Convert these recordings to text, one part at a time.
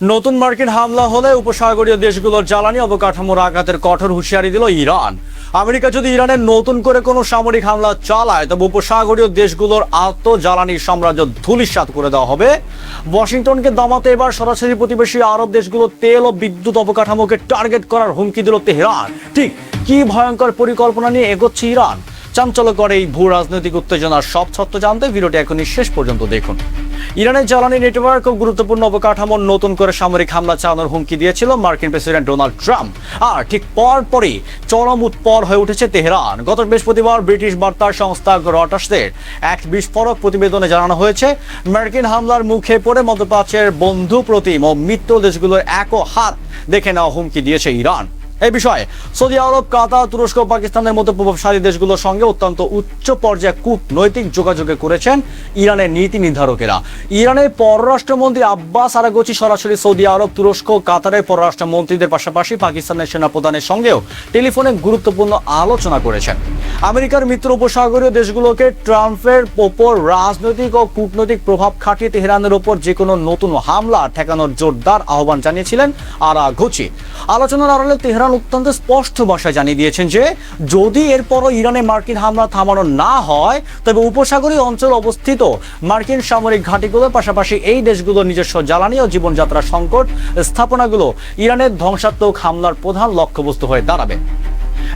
নতুন মার্কিন হামলা হলে উপসাগরীয় দেশগুলোর জ্বালানি অবকাঠামোর আঘাতের কঠোর হুঁশিয়ারি দিল ইরান। আমেরিকা যদি ইরানের নতুন করে কোনো সামরিক হামলা চালায় তবে উপসাগরীয় দেশগুলোর জ্বালানি সাম্রাজ্য ধূলিসাৎ করে দেওয়া হবে। ওয়াশিংটনকে দমাতে এবার সরাসরি প্রতিবেশী আরব দেশগুলো তেল ও বিদ্যুৎ অবকাঠামোকে টার্গেট করার হুমকি দিল তেহরান। ঠিক কি ভয়ঙ্কর পরিকল্পনা নিয়ে এগোচ্ছে ইরান? চাঞ্চল্যকর এই ভূ রাজনৈতিক উত্তেজনার সব তথ্য জানতে ভিডিওটি এখনই শেষ পর্যন্ত দেখুন। ইরানের জ্বালানি নেটওয়ার্ক ও গুরুত্বপূর্ণ অবকাঠামোর নতুন করে সামরিক হামলা চালানোর হুমকি দিয়েছিল মার্কিন প্রেসিডেন্ট ডোনাল্ড ট্রাম্প। আর ঠিক পরপরই চরম উৎপর হয়ে উঠেছে তেহরান। গত বৃহস্পতিবার ব্রিটিশ বার্তা সংস্থা রয়টার্সের এক বিস্ফোরক প্রতিবেদনে জানানো হয়েছে, মার্কিন হামলার মুখে পড়ে মধ্যপ্রাচ্যের বন্ধু প্রতিম ও মিত্র দেশগুলোর এক হাত দেখে নেওয়া হুমকি দিয়েছে ইরান। এই বিষয়ে সৌদি আরব, কাতার, তুরস্ক, পাকিস্তানের মতো প্রভাবশালী দেশগুলোর সঙ্গে অত্যন্ত উচ্চ পর্যায়ে কূটনৈতিক যোগাযোগে করেছেন ইরানের নীতি নির্ধারকেরা। ইরানের পররাষ্ট্রমন্ত্রী আব্বাস আরাগচি সরাসরি সৌদি আরব, তুরস্ক, কাতারের পররাষ্ট্রমন্ত্রীদের পাশাপাশি পাকিস্তানের সেনাপ্রধানের সঙ্গেও টেলিফোনে গুরুত্বপূর্ণ আলোচনা করেছেন। আমেরিকার মিত্র উপসাগরীয় দেশগুলোকে ট্রাম্পের ওপর রাজনৈতিক ও কূটনৈতিক প্রভাব খাটিয়ে তেহরানের ওপর যে কোনো নতুন হামলা ঠেকানোর জোরদার আহ্বান জানিয়েছিলেন আরাগচি। আলোচনার আড়ালে তেহরান অত্যন্ত স্পষ্ট ভাষায় জানিয়ে দিয়েছেন যে যদি এরপরও ইরানে মার্কিন হামলা থামানো না হয় তবে উপসাগরীয় অঞ্চলে অবস্থিত মার্কিন সামরিক ঘাঁটিগুলোর পাশাপাশি এই দেশগুলোর নিজস্ব জ্বালানি ও জীবনযাত্রা সংকট স্থাপনাগুলো ইরানের ধ্বংসাত্মক হামলার প্রধান লক্ষ্যবস্তু হয়ে দাঁড়াবে।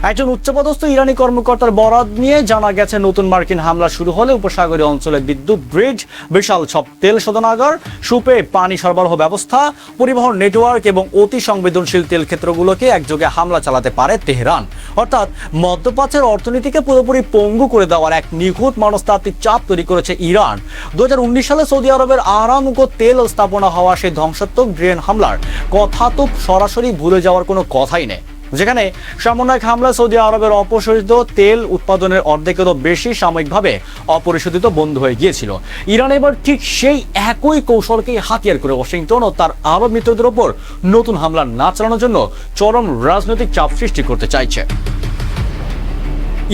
একজন উচ্চপদস্থ ইরানি কর্মকর্তার বরাত নিয়ে জানা গেছে, নতুন মার্কিন হামলা শুরু হলে উপসাগরীয় অঞ্চলে বিদ্যুৎ গ্রিড, বিশাল সব তেল শোধনাগার, সুপে পানি সরবরাহ ব্যবস্থা, পরিবহন নেটওয়ার্ক এবং অতি সংবেদনশীল তেল ক্ষেত্রগুলোকে একযোগে হামলা চালাতে পারে তেহরান। অর্থাৎ মধ্যপ্রাচ্যের অর্থনীতিকে পুরোপুরি পঙ্গু করে দেওয়ার এক নিখুঁত মনস্তাত্ত্বিক চাপ তৈরি করেছে ইরান। 2019 সালে সৌদি আরবের আরামকো তেল স্থাপনা হওয়া সেই ধ্বংসাত্মক ড্রেন হামলার কথা তো সরাসরি ভুলে যাওয়ার কোনো কথাই নেই, যেখানে সামরিক হামলা সৌদি আরবের অপরিশোধিত তেল উৎপাদনের অর্ধেকেরও বেশি সাময়িকভাবে অপরিশোধিত বন্ধ হয়ে গিয়েছিল। ইরান এবার ঠিক সেই একই কৌশলকেই হাতিয়ার করে ওয়াশিংটন ও তার আরব মিত্রদের ওপর নতুন হামলা না চালানোর জন্য চরম রাজনৈতিক চাপ সৃষ্টি করতে চাইছে।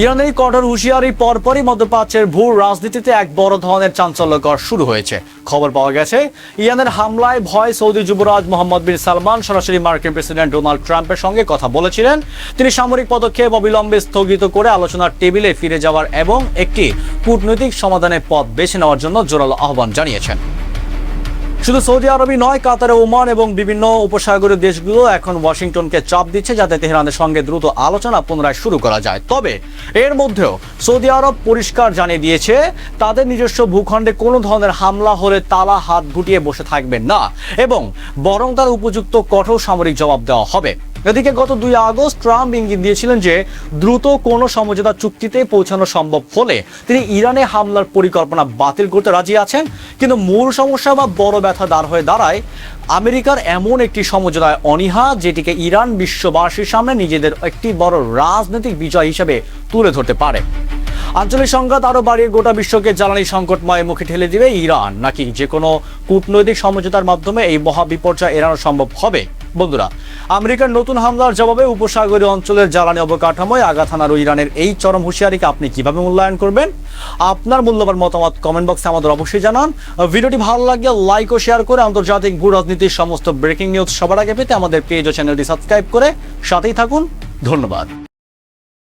ইরানের এই কঠোর হুঁশিয়ারির পরপরই মধ্যপ্রাচ্যের ভূ রাজনীতিতে এক বড় ধরনের চাঞ্চল্যকর শুরু হয়েছে। খবর পাওয়া গেছে, ইরানের হামলায় ভয় সৌদি যুবরাজ মোহাম্মদ বিন সালমান সরাসরি মার্কিন প্রেসিডেন্ট ডোনাল্ড ট্রাম্পের সঙ্গে কথা বলেছিলেন। তিনি সামরিক পদক্ষেপ অবিলম্বে স্থগিত করে আলোচনার টেবিলে ফিরে যাওয়ার এবং একটি কূটনৈতিক সমাধানের পথ বেছে নেওয়ার জন্য জোরালো আহ্বান জানিয়েছেন। শুধু সৌদি আরবই নয়, কাতার, ওমান এবং বিভিন্ন উপসাগরীয় দেশগুলো এখন ওয়াশিংটনকে চাপ দিচ্ছে যাতে তেহরানের সঙ্গে দ্রুত আলোচনা পুনরায় শুরু করা যায়। তবে এর মধ্যেও সৌদি আরব পরিষ্কার জানিয়ে দিয়েছে, তাদের নিজস্ব ভূখণ্ডে কোনো ধরনের হামলা হলে তারা হাত গুটিয়ে বসে থাকবেন না এবং বরং তার উপযুক্ত কঠোর সামরিক জবাব দেওয়া হবে। এদিকে গত 2 আগস্ট ট্রাম্প ইঙ্গিত দিয়েছিলেন যে দ্রুত কোনো সমঝোতা চুক্তিতে পৌঁছানো সম্ভব হলে তিনি ইরানে হামলার পরিকল্পনা বাতিল করতে রাজি আছেন। কিন্তু মূল সমস্যা বা বড় ব্যথা হয়ে দাঁড়ায় আমেরিকার এমন একটি সমঝোতায় অনীহা, যেটিকে ইরান বিশ্ববাসীর সামনে নিজেদের একটি বড় রাজনৈতিক বিজয় হিসেবে তুলে ধরতে পারে। আঞ্চলিক সংঘাত আরো বাড়িয়ে গোটা বিশ্বকে জ্বালানি সংকটময় মুখে ঠেলে দিবে ইরান, নাকি যে কোনো কূটনৈতিক সমঝোতার মাধ্যমে এই মহা বিপর্যয় এড়ানো সম্ভব হবে? বন্ধুরা, আমেরিকার নতুন হামলার জবাবে উপসাগরীয় অঞ্চলের জ্বালানি অবকাঠামোয় আঘাত হানার ইরানের এই চরম হুঁশিয়ারিকে আপনি কিভাবে মূল্যায়ন করবেন? আপনার মূল্যবান মতামত কমেন্ট বক্সে আমাদের অবশ্যই জানান। ভিডিওটি ভালো লাগলে লাইক ও শেয়ার করে আন্তর্জাতিক ভূ রাজনীতির সমস্ত ব্রেকিং নিউজ সবার আগে পেতে আমাদের পেজ ও চ্যানেলটি সাবস্ক্রাইব করে সাথেই থাকুন। ধন্যবাদ।